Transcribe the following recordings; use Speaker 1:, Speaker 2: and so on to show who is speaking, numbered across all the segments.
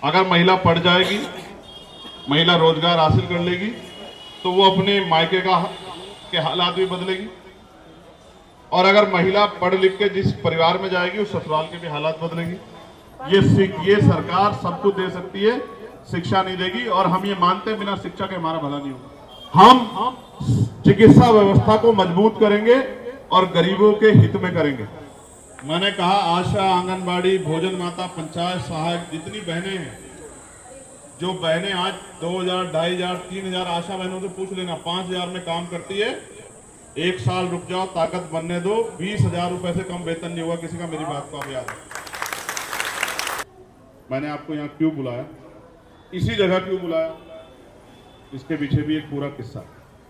Speaker 1: अगर महिला पढ़ जाएगी, महिला रोजगार हासिल कर लेगी, तो वो अपने मायके के हालात भी बदलेगी। और अगर महिला पढ़ लिख के जिस परिवार में जाएगी उस ससुराल के भी हालात बदलेगी। ये सरकार सब कुछ दे सकती है, शिक्षा नहीं देगी। और हम ये मानते हैं बिना शिक्षा के हमारा भला नहीं होगा। हम चिकित्सा व्यवस्था को मजबूत करेंगे और गरीबों के हित में करेंगे। मैंने कहा आशा, आंगनबाड़ी, भोजन माता, पंचायत सहायक, जितनी बहनें हैं, जो बहनें आज 2000, 2500, 3000 आशा बहनों से पूछ लेना 5000 में काम करती है, एक साल रुक जाओ, ताकत बनने दो, 20,000 रुपए से कम वेतन नहीं हुआ किसी का। मेरी बात को आप याद है। मैंने आपको यहाँ क्यों बुलाया, इसी जगह क्यों बुलाया, इसके पीछे भी एक पूरा किस्सा।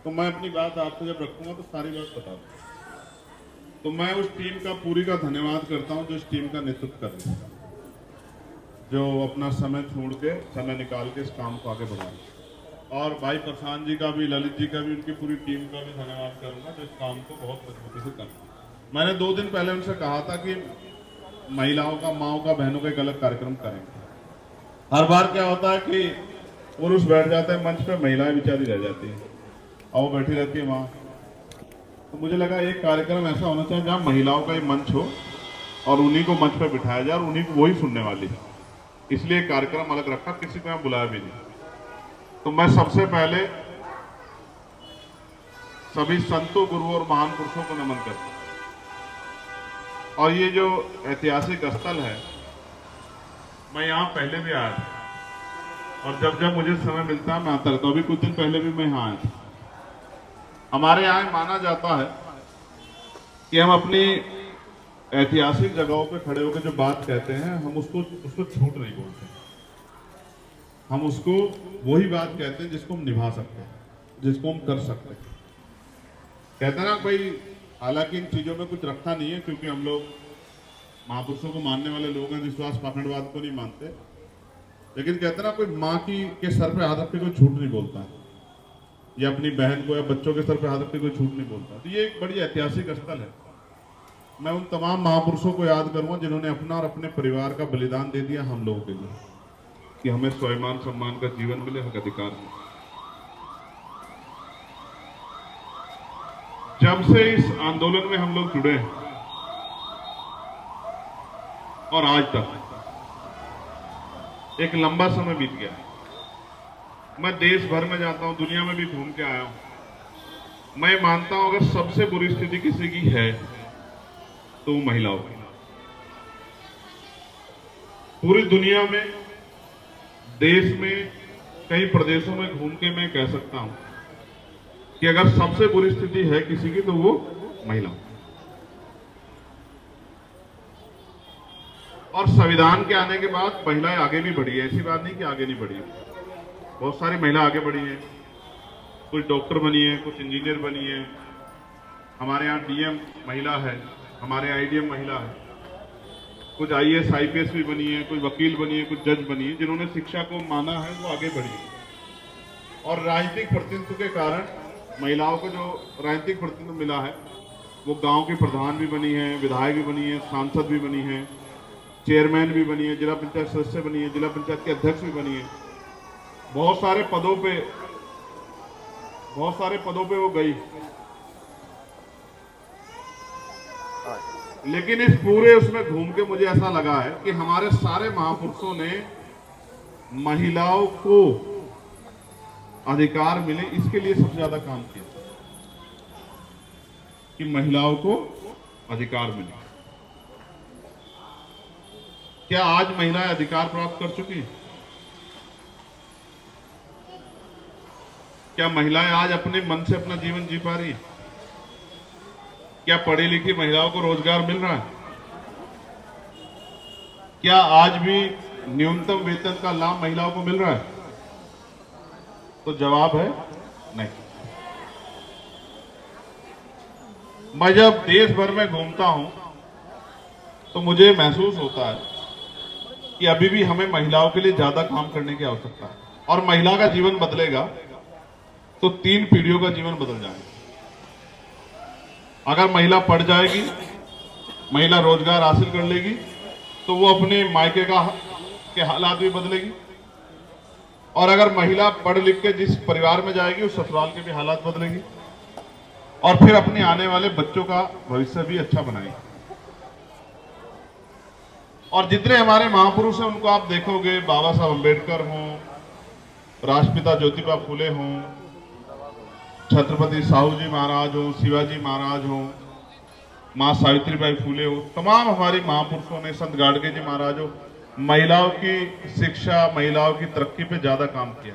Speaker 1: तो मैं अपनी बात आपसे जब रखूंगा तो सारी बात बता दूँ। तो मैं उस टीम का पूरी का धन्यवाद करता हूं जो इस टीम का नेतृत्व कर रही है, जो अपना समय छोड़ के, समय निकाल के इस काम को आगे बढ़ा रही है। और भाई प्रशांत जी का भी, ललित जी का भी, उनकी पूरी टीम का भी धन्यवाद करूंगा जो इस काम को बहुत मजबूती से कर। मैंने 2 दिन पहले उनसे कहा था कि महिलाओं का, माओं का, बहनों का एक अलग कार्यक्रम करेंगे। हर बार क्या होता है कि पुरुष बैठ जाते हैं मंच पे, महिलाएं बेचारी रह जाती है और वो बैठी रहती है वहां। तो मुझे लगा एक कार्यक्रम ऐसा होना चाहिए जहां महिलाओं का ही मंच हो और उन्हीं को मंच पे बिठाया जाए और उन्हीं को वही सुनने वाली है। इसलिए कार्यक्रम अलग रखा, किसी को यहां बुलाया भी नहीं। तो मैं सबसे पहले सभी संतों, गुरुओं और महान पुरुषों को नमन करता हूं। और ये जो ऐतिहासिक स्थल है, मैं यहाँ पहले भी आया था और जब जब मुझे समय मिलता है मैं आता रहता हूँ। अभी कुछ दिन पहले भी मैं यहाँ आया था। हमारे यहाँ माना जाता है कि हम अपनी ऐतिहासिक जगहों पे खड़े होकर जो बात कहते हैं, हम उसको झूठ नहीं बोलते। हम उसको वही बात कहते हैं जिसको हम निभा सकते हैं, जिसको हम कर सकते हैं। कहते हैं ना भाई, हालांकि इन चीजों में कुछ रखा नहीं है क्योंकि हम लोग महापुरुषों को मानने वाले लोग हैं, विश्वास पाखंडवाद को नहीं मानते। लेकिन कहते ना, कोई माँ के सर पे हाथ रख के कोई झूठ नहीं बोलता है, या अपनी बहन को या बच्चों के सर पे हाथ रख के कोई झूठ नहीं बोलता। तो ये एक बड़ी ऐतिहासिक स्थल है। मैं उन तमाम महापुरुषों को याद करूंगा जिन्होंने अपना और अपने परिवार का बलिदान दे दिया हम लोगों के लिए, कि हमें स्वाभिमान सम्मान का जीवन मिले, हक अधिकार मिले। जब से इस आंदोलन में हम लोग जुड़े हैं और आज तक एक लंबा समय बीत गया। मैं देश भर में जाता हूं, दुनिया में भी घूम के आया हूं। मैं मानता हूं अगर सबसे बुरी स्थिति किसी की है तो वो महिलाओं की। पूरी दुनिया में, देश में, कई प्रदेशों में घूम के मैं कह सकता हूं कि अगर सबसे बुरी स्थिति है किसी की तो वो महिला। और संविधान के आने के बाद महिलाएं आगे भी बढ़ी है, ऐसी बात नहीं कि आगे नहीं बढ़ी है। बहुत सारी महिला आगे बढ़ी है, कुछ डॉक्टर बनी है, कुछ इंजीनियर बनी है। हमारे यहाँ डीएम महिला है, हमारे आईडीएम महिला है, कुछ आईएएस आईपीएस भी बनी है, कोई वकील बनी है, कुछ जज बनी है। जिन्होंने शिक्षा को माना है वो आगे बढ़ी है। और राजनीतिक प्रतिनिधित्व के कारण महिलाओं को जो राजनीतिक प्रतिनिधित्व मिला है, वो गांव की प्रधान भी बनी है, विधायक भी बनी है, सांसद भी बनी है, चेयरमैन भी बनी है, जिला पंचायत सदस्य बनी है, जिला पंचायत के अध्यक्ष भी बनी है। बहुत सारे पदों पे वो गई। लेकिन इस पूरे उसमें घूम के मुझे ऐसा लगा है कि हमारे सारे महापुरुषों ने महिलाओं को अधिकार मिले, इसके लिए सबसे ज्यादा काम किया कि महिलाओं को अधिकार मिले। क्या आज महिलाएं अधिकार प्राप्त कर चुकी हैं? क्या महिलाएं आज अपने मन से अपना जीवन जी पा रही हैं? क्या पढ़ी लिखी महिलाओं को रोजगार मिल रहा है? क्या आज भी न्यूनतम वेतन का लाभ महिलाओं को मिल रहा है? तो जवाब है नहीं। मैं जब देश भर में घूमता हूं तो मुझे महसूस होता है कि अभी भी हमें महिलाओं के लिए ज्यादा काम करने की आवश्यकता है। और महिला का जीवन बदलेगा तो 3 पीढ़ियों का जीवन बदल जाएगा। अगर महिला पढ़ जाएगी, महिला रोजगार हासिल कर लेगी, तो वो अपने मायके उसके हालात भी बदलेगी। और अगर महिला पढ़ लिख के जिस परिवार में जाएगी उस ससुराल के भी हालात बदलेगी और फिर अपने आने वाले बच्चों का भविष्य भी अच्छा बनाएगी। और जितने हमारे महापुरुष हैं उनको आप देखोगे, बाबा साहब अम्बेडकर हों, राष्ट्रपिता ज्योतिबा फुले हों, छत्रपति साहू जी महाराज हों, शिवाजी महाराज हों, मां सावित्रीबाई फुले हो, तमाम हमारे महापुरुषों ने, संत गाडगे जी महाराज हो, महिलाओं की शिक्षा, महिलाओं की तरक्की पे ज्यादा काम किया।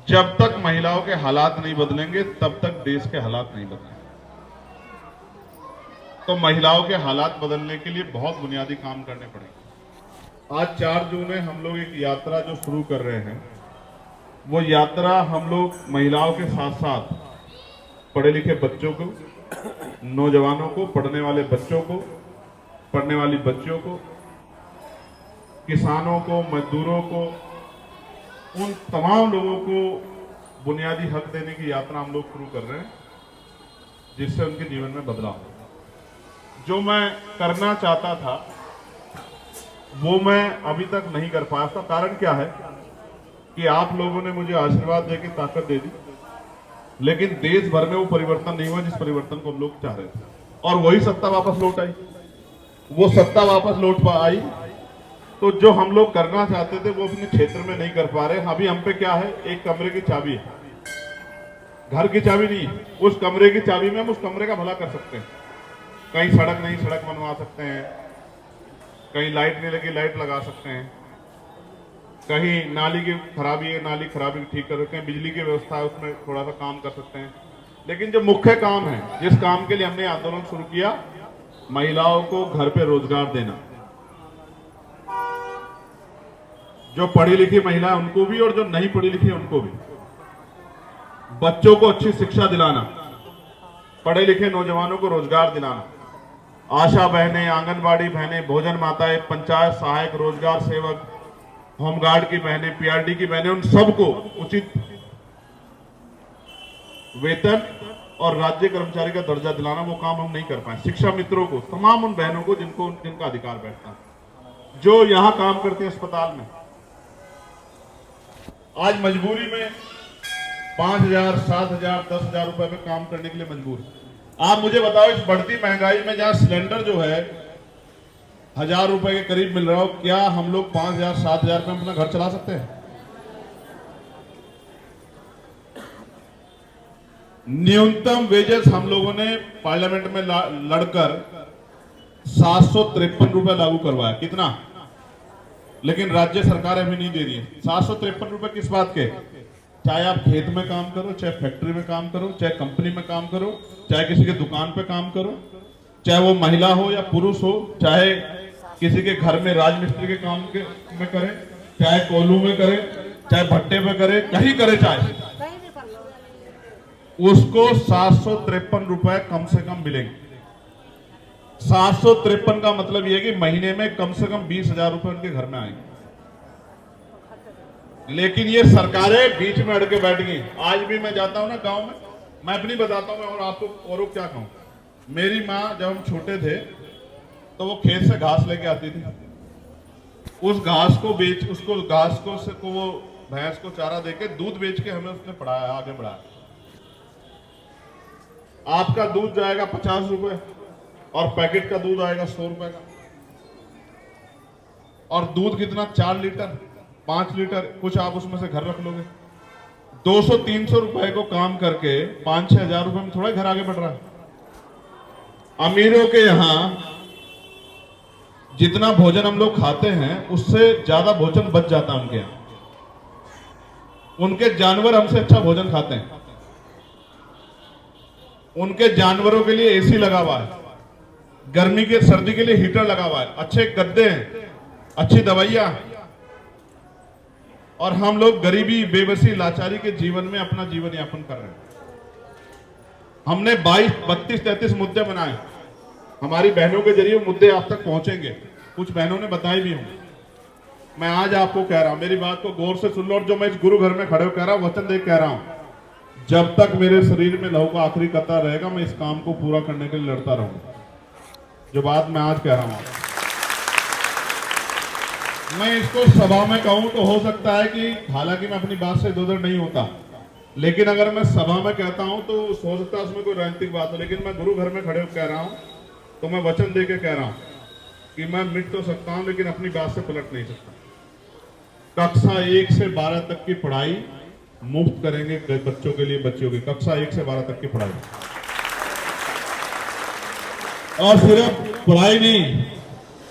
Speaker 1: जब तक महिलाओं के हालात नहीं बदलेंगे तब तक देश के हालात नहीं बदलेंगे। तो महिलाओं के हालात बदलने के लिए बहुत बुनियादी काम करने पड़ेंगे। आज 4 जून है, हम लोग एक यात्रा जो शुरू कर रहे हैं, वो यात्रा हम लोग महिलाओं के साथ साथ पढ़े लिखे बच्चों को, नौजवानों को, पढ़ने वाले बच्चों को, पढ़ने वाली बच्चियों को, किसानों को, मजदूरों को, उन तमाम लोगों को बुनियादी हक देने की यात्रा हम लोग शुरू कर रहे हैं, जिससे उनके जीवन में बदलाव हो। जो मैं करना चाहता था वो मैं अभी तक नहीं कर पाया था। कारण क्या है कि आप लोगों ने मुझे आशीर्वाद देकर ताकत दे दी, लेकिन देश भर में वो परिवर्तन नहीं हुआ जिस परिवर्तन को हम लोग चाह रहे थे। और वही सत्ता वापस लौट आई। वो सत्ता वापस लौट आई तो जो हम लोग करना चाहते थे वो अपने क्षेत्र में नहीं कर पा रहे। अभी हम पे क्या है, एक कमरे की चाबी है, घर की चाबी नहीं है। उस कमरे की चाबी में हम उस कमरे का भला कर सकते हैं। कहीं सड़क नहीं, सड़क बनवा सकते हैं, कहीं लाइट नहीं लगी, लाइट लगा सकते हैं, कहीं नाली की खराबी है, नाली खराबी ठीक कर सकते हैं, बिजली की व्यवस्था है उसमें थोड़ा सा काम कर सकते हैं। लेकिन जो मुख्य काम है, जिस काम के लिए हमने आंदोलन शुरू किया, महिलाओं को घर पे रोजगार देना, जो पढ़ी लिखी महिला है उनको भी और जो नहीं पढ़ी लिखी उनको भी, बच्चों को अच्छी शिक्षा दिलाना, पढ़े लिखे नौजवानों को रोजगार दिलाना, आशा बहनें, आंगनबाड़ी बहनें, भोजन माताएं, पंचायत सहायक, रोजगार सेवक, होमगार्ड की बहनें, पीआरडी की बहनें, उन सबको उचित वेतन और राज्य कर्मचारी का दर्जा दिलाना, वो काम हम नहीं कर पाए। शिक्षा मित्रों को, तमाम उन बहनों को जिनका अधिकार बैठता है, जो यहां काम करते हैं अस्पताल में, आज मजबूरी में 5,000, 7,000, 10,000 रुपए में काम करने के लिए मजबूर। आप मुझे बताओ, इस बढ़ती महंगाई में जहां सिलेंडर जो है 1,000 रुपए के करीब मिल रहा हो, क्या हम लोग 5,000, 7,000 रुपए में अपना घर चला सकते हैं? न्यूनतम वेजेस हम लोगों ने पार्लियामेंट में लड़कर 753 रुपए लागू करवाया। कितना? लेकिन राज्य सरकार अभी नहीं दे रही है। 753 रुपए किस बात के? चाहे आप खेत में काम करो, चाहे फैक्ट्री में काम करो, चाहे कंपनी में काम करो, चाहे किसी के दुकान पे काम करो, चाहे वो महिला हो या पुरुष हो, चाहे किसी के घर में राजमिस्त्री के काम में करे, चाहे कोल्हू में करे, चाहे भट्टे पे करे, कहीं करे, चाहे उसको 753 रुपए कम से कम मिलेंगे। 753 का मतलब यह कि महीने में कम से कम 20,000 रुपए उनके घर में आएंगे। लेकिन ये सरकारें बीच में अड़के बैठ गई। आज भी मैं जाता हूं ना गांव में, मैं अपनी बताता हूं, और आपको औरों क्या कहूं। मेरी माँ जब हम छोटे थे तो वो खेत से घास लेके आती थी, उस घास को वो भैंस को चारा देके दूध बेच के हमें उसने पढ़ाया, आगे बढ़ाया। आपका दूध जाएगा 50 रुपए और पैकेट का दूध आएगा 100 रुपए का। और दूध कितना? 4 लीटर, 5 लीटर, कुछ आप उसमें से घर रख लोगे। 200-300 रुपए को काम करके 5-6 हजार रुपए में थोड़ा घर आगे बढ़ रहा है। अमीरों के यहां जितना भोजन हम लोग खाते हैं उससे ज्यादा भोजन बच जाता है उनके यहां। उनके जानवर हमसे अच्छा भोजन खाते हैं। उनके जानवरों के लिए एसी लगा हुआ है, गर्मी के सर्दी के लिए हीटर लगा हुआ है, अच्छे गद्दे हैं, अच्छी दवाइयां, और हम लोग गरीबी, बेबसी, लाचारी के जीवन में अपना जीवन यापन कर रहे हैं। हमने 22, 32, 33 मुद्दे बनाए। हमारी बहनों के जरिए मुद्दे आप तक पहुंचेंगे। कुछ बहनों ने बताए भी होंगे। मैं आज आपको कह रहा हूं, मेरी बात को गौर से सुन लो, और जो मैं इस गुरु घर में खड़े हो कह रहा हूं, वचन दे कह रहा हूं, जब तक मेरे शरीर में लहू का आखिरी कतरा रहेगा मैं इस काम को पूरा करने के लिए लड़ता रहूंगा। जो बात मैं आज कह रहा हूं मैं इसको सभा में कहूं तो हो सकता है कि हालांकि मैं अपनी बात से इधर नहीं होता, लेकिन अगर मैं सभा में कहता हूं तो हो सकता है उसमें कोई राजनीतिक बात हो, लेकिन मैं गुरु घर में खड़े होकर कह रहा हूं तो मैं वचन दे के कह रहा हूं कि मैं मिट तो सकता हूं लेकिन अपनी बात से पलट नहीं सकता। कक्षा 1 से 12 तक की पढ़ाई मुफ्त करेंगे बच्चों के लिए, बच्चियों की कक्षा 1 से 12 तक की पढ़ाई। और सिर्फ पढ़ाई नहीं,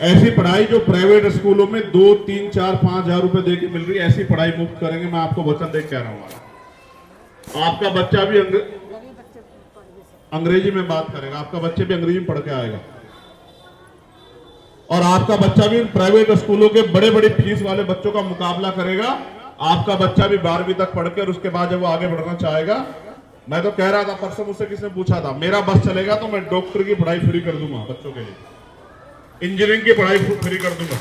Speaker 1: ऐसी पढ़ाई जो प्राइवेट स्कूलों में 2, 3, 4, 5 हजार रुपए दे के मिल रही है, ऐसी पढ़ाई मुफ्त करेंगे। मैं आपको वचन दे कह रहा हूं। आपका बच्चा भी अंग्रेजी में बात करेगा, आपका बच्चे भी अंग्रेजी में पढ़ के आएगा, और आपका बच्चा भी प्राइवेट स्कूलों के बड़े बड़े फीस वाले बच्चों का मुकाबला करेगा। आपका बच्चा भी 12वीं तक पढ़ के और उसके बाद जब वो आगे बढ़ना चाहेगा, मैं तो कह रहा था परसों, मुझसे किसने पूछा था, मेरा बस चलेगा तो मैं डॉक्टर की पढ़ाई फ्री कर दूंगा बच्चों के लिए, इंजीनियरिंग की पढ़ाई फ्री कर दूंगा।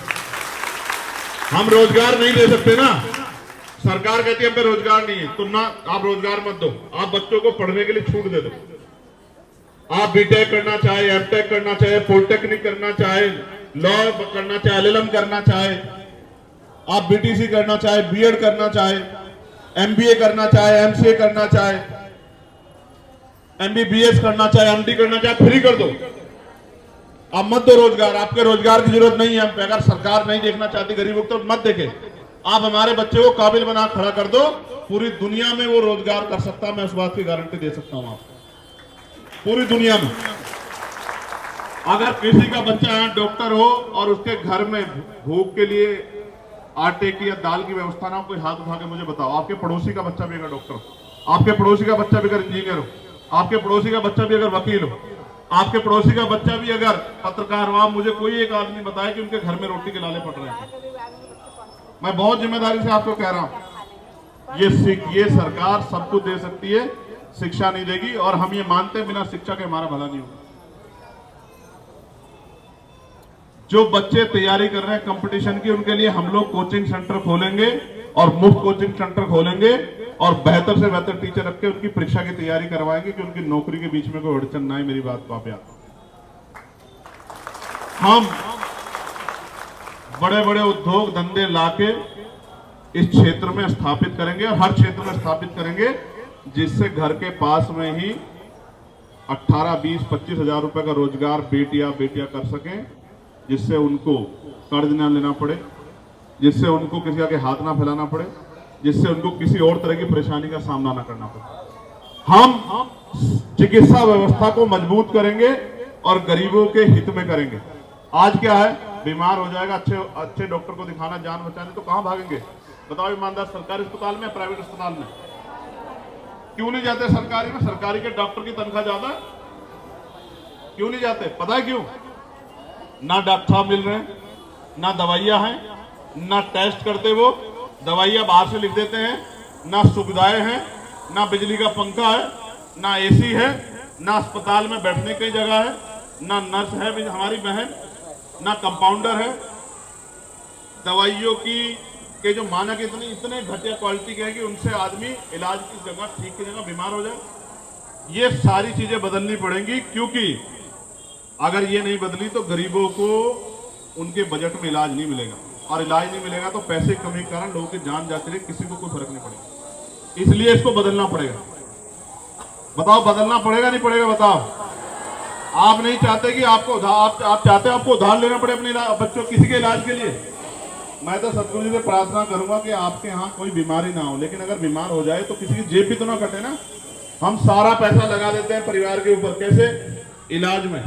Speaker 1: हम रोजगार नहीं दे सकते ना, सरकार कहती है हम पे रोजगार नहीं है, तो ना आप रोजगार मत दो, आप बच्चों को पढ़ने के लिए छूट दे दो। आप बीटेक करना चाहे, एमटेक करना चाहे, पॉलिटेक्निक करना चाहे, लॉ करना चाहे, एलएलएम करना चाहे, आप बीटीसी करना चाहे, बीएड करना चाहे, एमबीए करना चाहे, एमसीए करना चाहे, एमबीबीएस करना चाहे, एमडी करना चाहे, फ्री कर दो। आप मत दो रोजगार, आपके रोजगार की जरूरत नहीं है। अगर सरकार नहीं देखना चाहती गरीबों को तो मत देखे, आप हमारे बच्चे को काबिल बना खड़ा कर दो, पूरी दुनिया में वो रोजगार कर सकता है, मैं उस बात की गारंटी दे सकता हूं आपको। पूरी दुनिया में अगर किसी का बच्चा यहाँ डॉक्टर हो और उसके घर में भूख के लिए आटे की या दाल की व्यवस्था ना हो, कोई हाथ उठा के मुझे बताओ। आपके पड़ोसी का बच्चा भी अगर डॉक्टर हो, आपके पड़ोसी का बच्चा भी अगर इंजीनियर हो, आपके पड़ोसी का बच्चा भी अगर वकील हो, आपके पड़ोसी का बच्चा भी अगर पत्रकार हो, मुझे कोई एक आदमी बताए कि उनके घर में रोटी के लाले पड़ रहे हैं। मैं बहुत जिम्मेदारी से आपको कह रहा हूं, ये सरकार सब कुछ दे सकती है, शिक्षा नहीं देगी, और हम ये मानते हैं बिना शिक्षा के हमारा भला नहीं होगा। जो बच्चे तैयारी कर रहे हैं कंपटीशन की, उनके लिए हम लोग कोचिंग सेंटर खोलेंगे और मुफ्त कोचिंग सेंटर खोलेंगे और बेहतर से बेहतर टीचर रख के उनकी परीक्षा की तैयारी करवाएंगे कि उनकी नौकरी के बीच में कोई अड़चन ना आए। मेरी बात को आप याद, हम बड़े बड़े उद्योग धंधे लाके इस क्षेत्र में स्थापित करेंगे और हर क्षेत्र में स्थापित करेंगे, जिससे घर के पास में ही 18, 20, 25 हजार रुपए का रोजगार बेटियां कर सकें, जिससे उनको कर्ज ना लेना पड़े, जिससे उनको किसी के हाथ ना फैलाना पड़े, जिससे उनको किसी और तरह की परेशानी का सामना ना करना पड़े। हम चिकित्सा व्यवस्था को मजबूत करेंगे और गरीबों के हित में करेंगे। आज क्या है, बीमार हो जाएगा, अच्छे डॉक्टर को दिखाना, जान बचाने, तो कहां भागेंगे बताओ ईमानदार? सरकारी अस्पताल में, प्राइवेट अस्पताल में क्यों नहीं जाते? सरकारी में, सरकारी के डॉक्टर की तनख्वाह ज्यादा, क्यों नहीं जाते? पता है क्यों? ना डॉक्टर साहब मिल रहे हैं, ना दवाइयां हैं, ना टेस्ट करते वो, दवाइयां बाहर से लिख देते हैं, ना सुविधाएं हैं, ना बिजली का पंखा है, ना एसी है, ना अस्पताल में बैठने की जगह है, ना नर्स है हमारी बहन, ना कंपाउंडर है। दवाइयों के जो मानक इतने घटिया क्वालिटी के हैं कि उनसे आदमी इलाज की जगह, ठीक की जगह बीमार हो जाए। ये सारी चीजें बदलनी पड़ेंगी, क्योंकि अगर ये नहीं बदली तो गरीबों को उनके बजट में इलाज नहीं मिलेगा, और इलाज नहीं मिलेगा तो पैसे की कमी के कारण लोगों की जान जाती रही, किसी को कोई फर्क नहीं पड़ेगा। इसलिए इसको बदलना पड़ेगा। बताओ बदलना पड़ेगा नहीं पड़ेगा? बताओ। आप नहीं चाहते कि आपको आप चाहते आपको उधार लेना पड़े अपने बच्चों किसी के इलाज के लिए? मैं तो सतगुरु जी से प्रार्थना करूंगा कि आपके यहाँ कोई बीमारी ना हो, लेकिन अगर बीमार हो जाए तो किसी की जेब भी तो ना कटे ना। हम सारा पैसा लगा देते हैं परिवार के ऊपर, कैसे? इलाज में,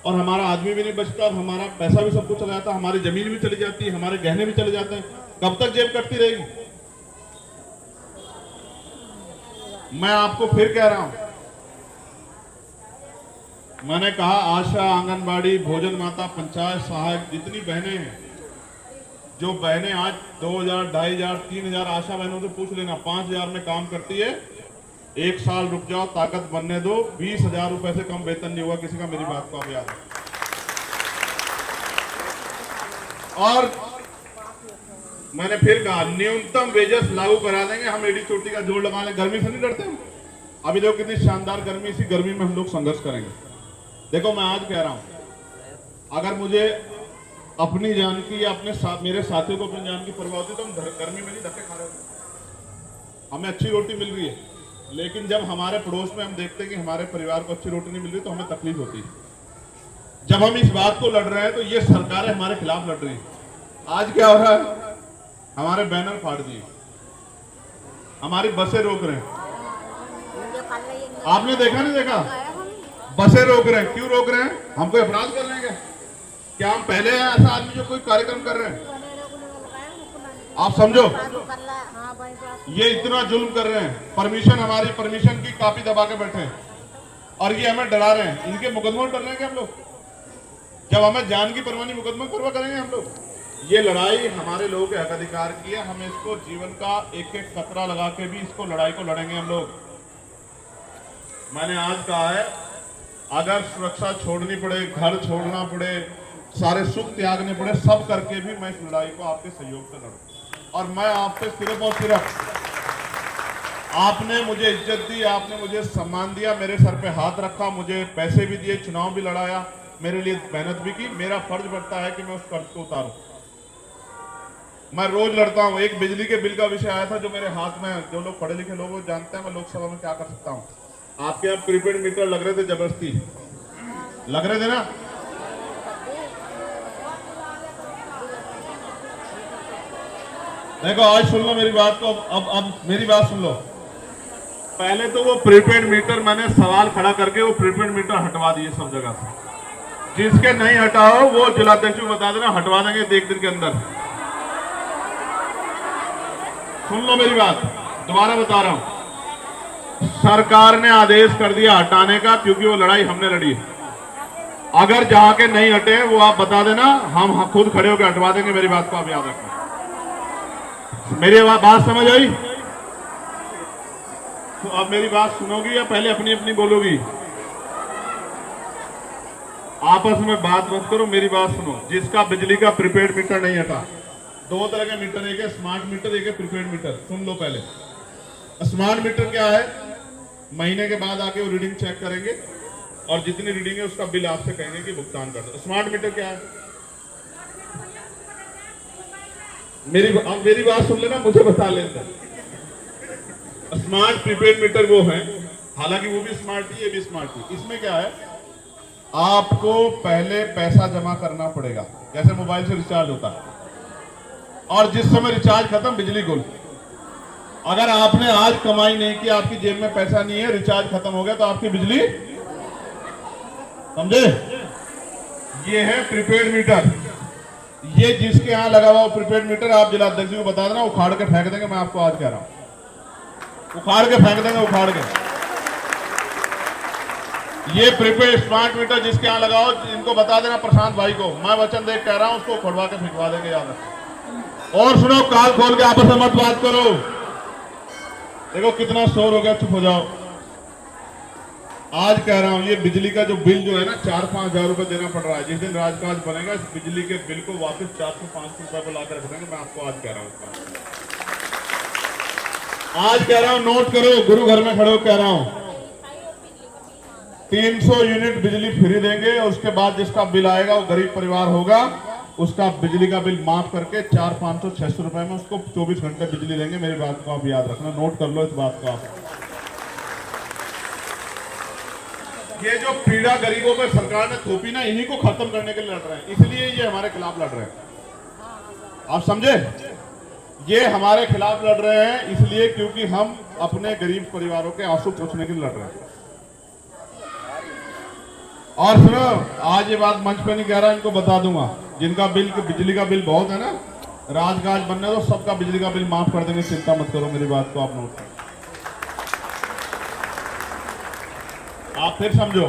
Speaker 1: और हमारा आदमी भी नहीं बचता और हमारा पैसा भी सब कुछ चला जाता है, हमारी जमीन भी चली जाती है, हमारे गहने भी चले जाते हैं। कब तक जेब कटती रहेगी? मैं आपको फिर कह रहा हूं, मैंने कहा आशा, आंगनबाड़ी, भोजन माता, पंचायत सहायक, जितनी बहनें हैं, जो बहनें आज 2000, 2500, 3000 आशा बहनों से पूछ लेना, 5000 में काम करती है, 1 साल रुक जाओ, ताकत बनने दो, 20,000 रुपए से कम वेतन नहीं हुआ किसी का। मेरी बात को आप याद रखें। और मैंने फिर कहा न्यूनतम वेजेस लागू करा देंगे, हम एडी चोटी का जोड़ लगा लें। गर्मी से नहीं डरते हम? अभी देखो कितनी शानदार गर्मी, इसी गर्मी में हम लोग संघर्ष करेंगे। देखो मैं आज कह रहा हूं, अगर मुझे अपनी जान की या अपने साथ मेरे साथियों को अपनी जान की परवाह होती तो हम गर्मी में नहीं धक्के खा रहे होते। हमें अच्छी रोटी मिल रही है, लेकिन जब हमारे पड़ोस में हम देखते हैं कि हमारे परिवार को अच्छी रोटी नहीं मिल रही तो हमें तकलीफ होती है। जब हम इस बात को लड़ रहे हैं तो ये सरकारें हमारे खिलाफ लड़ रही है। आज क्या हो रहा है, हमारे बैनर फाड़ दिए, हमारी बसें रोक रहे हैं। आपने देखा नहीं देखा, बसें रोक रहे हैं। क्यों रोक रहे हैं? हम कोई अपराध कर रहे हैं क्या? क्या हम पहले हैं ऐसा आदमी जो कोई कार्यक्रम कर रहे हैं? आप समझो, ये इतना जुल्म कर रहे हैं। परमिशन, हमारी परमिशन की कॉपी दबा के बैठे हैं और ये हमें डरा रहे हैं। इनके मुकदमा डर रहे हैं क्या हम लोग? जब हमें जान की परवाह नहीं, मुकदमा परवाह करेंगे हम लोग? ये लड़ाई हमारे लोगों के हक अधिकार की है। हम इसको जीवन का एक एक खतरा लगा के भी इसको लड़ाई को लड़ेंगे हम लोग। मैंने आज कहा है, अगर सुरक्षा छोड़नी पड़े, घर छोड़ना पड़े, सारे सुख त्यागने पड़े, सब करके भी मैं इस लड़ाई को आपके सहयोग से लड़ूं। और मैं आपसे सिर्फ और सिर्फ, आपने मुझे इज्जत दी, आपने मुझे सम्मान दिया, मेरे सर पे हाथ रखा, मुझे पैसे भी दिए, चुनाव भी लड़ाया, मेरे लिए मेहनत भी की। मेरा फर्ज बनता है कि मैं उस कर्ज को उतारूं। मैं रोज लड़ता हूं। एक बिजली के बिल का विषय आया था जो मेरे हाथ में, जो लोग पढ़े लिखे लोग जानते हैं मैं लोकसभा में क्या कर सकता हूं। आपके यहाँ प्रीपेड मीटर लग रहे थे, जबरदस्ती लग रहे थे ना? देखो, आज सुन लो मेरी बात को। अब मेरी बात सुन लो। पहले तो वो प्रीपेड मीटर, मैंने सवाल खड़ा करके वो प्रीपेड मीटर हटवा दिए सब जगह से। जिसके नहीं हटाओ वो जिलाध्यक्ष को बता देना, हटवा देंगे एक दिन के अंदर। सुन लो मेरी बात, दोबारा बता रहा हूं। सरकार ने आदेश कर दिया हटाने का, क्योंकि वो लड़ाई हमने लड़ी है। अगर जहां के नहीं हटे वो आप बता देना, हम खुद खड़े होकर हटवा देंगे। मेरी बात को आप याद रखना। मेरी बात समझ आई? तो अब मेरी बात सुनोगी या पहले अपनी अपनी बोलोगी? आपस में बात मत करो, मेरी बात सुनो। जिसका बिजली का प्रीपेड मीटर नहीं हटा, दो तरह के मीटर, एक है स्मार्ट मीटर, एक है प्रीपेड मीटर। सुन लो पहले। स्मार्ट मीटर क्या है? महीने के बाद आके वो रीडिंग चेक करेंगे और जितनी रीडिंग है उसका बिल आपसे कहेंगे कि भुगतान कर दो। स्मार्ट मीटर क्या है? मेरी बात सुन लेना, मुझे बता लेना। स्मार्ट प्रीपेड मीटर वो है, हालांकि वो भी स्मार्ट ही, ये भी स्मार्ट ही। इसमें क्या है, आपको पहले पैसा जमा करना पड़ेगा, जैसे मोबाइल से रिचार्ज होता है, और जिस समय रिचार्ज खत्म बिजली गुल। अगर आपने आज कमाई नहीं की, आपकी जेब में पैसा नहीं है, रिचार्ज खत्म हो गया, तो आपकी बिजली, समझे? ये है प्रीपेड मीटर। ये जिसके यहां लगा हुआ प्रीपेड मीटर, आप जिलाध्यक्ष को बता देना, उखाड़ के फेंक देंगे। मैं आपको आज कह रहा हूं, उखाड़ के फेंक देंगे, उखाड़ के। ये प्रीपेड स्मार्ट मीटर जिसके यहां लगाओ, इनको बता देना, प्रशांत भाई को, मैं वचन देख कह रहा हूं, उसको उखड़वा के फेंकवा देंगे, याद रखो। और सुनो, कान खोल के आपस में मत बात करो। देखो कितना शोर हो गया, चुप हो जाओ। आज कह रहा हूं, ये बिजली का जो बिल जो है ना, 4-5 हजार रुपए देना पड़ रहा है। जिस दिन राजकाज बनेगा, इस बिजली के बिल को वापस 400-500 रुपए पर लाकर रख देंगे। मैं आपको आज कह रहा हूं, आज कह रहा हूं, नोट करो, गुरु घर में खड़े हो कह रहा हूं। 300 यूनिट बिजली फ्री देंगे, और उसके बाद जिसका बिल आएगा वो गरीब परिवार होगा, उसका बिजली का बिल माफ करके 400-500-600 रुपए में उसको 24 घंटे बिजली देंगे। मेरी बात को आप याद रखना, नोट कर लो इस बात को आप। ये जो पीड़ा गरीबों पर सरकार ने थोपी ना, इन्हीं को खत्म करने के लिए लड़ रहे हैं, इसलिए ये हमारे खिलाफ लड़ रहे हैं। आप समझे? ये हमारे खिलाफ लड़ रहे हैं इसलिए क्योंकि हम अपने गरीब परिवारों के आंसू पोंछने के लिए लड़ रहे हैं। और सुनो, आज ये बात मंच पे नहीं कह रहा, इनको बता दूंगा, जिनका बिजली का बिल बहुत है ना, राजकाज बनने तो सबका बिजली का बिल माफ कर देंगे, चिंता मत करो। मेरी बात को आप नोट करो, आप फिर समझो।